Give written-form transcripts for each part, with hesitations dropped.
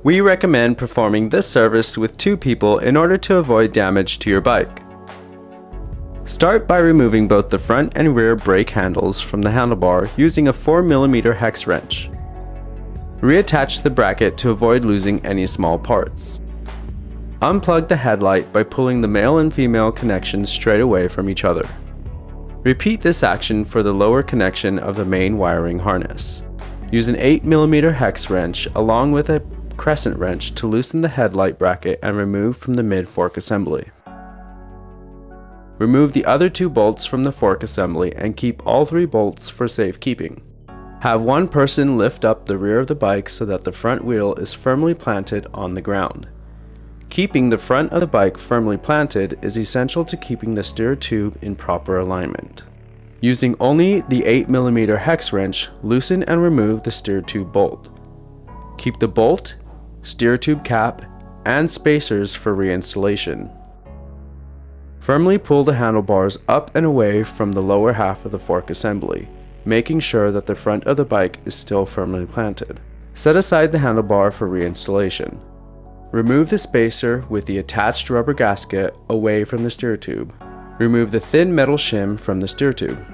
We recommend performing this service with 2 people in order to avoid damage to your bike. Start by removing both the front and rear brake handles from the handlebar using a 4mm hex wrench. Reattach the bracket to avoid losing any small parts. Unplug the headlight by pulling the male and female connections straight away from each other. Repeat this action for the lower connection of the main wiring harness. Use an 8mm hex wrench along with a crescent wrench to loosen the headlight bracket and remove from the mid-fork assembly. Remove the other 2 bolts from the fork assembly and keep all 3 bolts for safekeeping. Have one person lift up the rear of the bike so that the front wheel is firmly planted on the ground. Keeping the front of the bike firmly planted is essential to keeping the steer tube in proper alignment. Using only the 8mm hex wrench, loosen and remove the steer tube bolt. Keep the bolt, steer tube cap, and spacers for reinstallation. Firmly pull the handlebars up and away from the lower half of the fork assembly, making sure that the front of the bike is still firmly planted. Set aside the handlebar for reinstallation. Remove the spacer with the attached rubber gasket away from the steer tube. Remove the thin metal shim from the steer tube.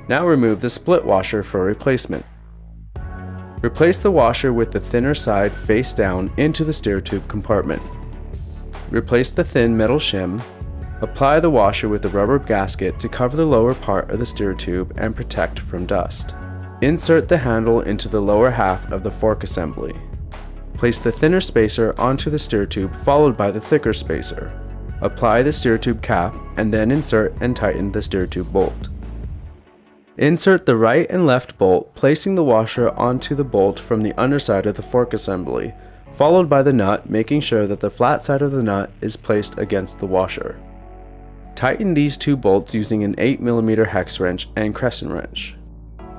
Now remove the split washer for replacement. Replace the washer with the thinner side face down into the steer tube compartment. Replace the thin metal shim. Apply the washer with the rubber gasket to cover the lower part of the steer tube and protect from dust. Insert the handle into the lower half of the fork assembly. Place the thinner spacer onto the steer tube followed by the thicker spacer. Apply the steer tube cap and then insert and tighten the steer tube bolt. Insert the right and left bolt, placing the washer onto the bolt from the underside of the fork assembly, followed by the nut, making sure that the flat side of the nut is placed against the washer. Tighten these 2 bolts using an 8mm hex wrench and crescent wrench.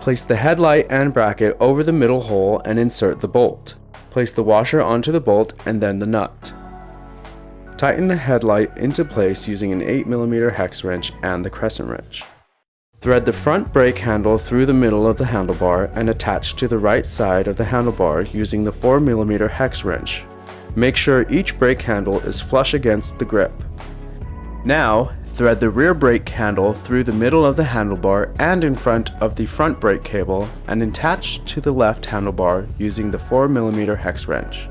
Place the headlight and bracket over the middle hole and insert the bolt. Place the washer onto the bolt and then the nut. Tighten the headlight into place using an 8mm hex wrench and the crescent wrench. Thread the front brake handle through the middle of the handlebar and attach to the right side of the handlebar using the 4mm hex wrench. Make sure each brake handle is flush against the grip. Now, thread the rear brake handle through the middle of the handlebar and in front of the front brake cable and attach to the left handlebar using the 4mm hex wrench.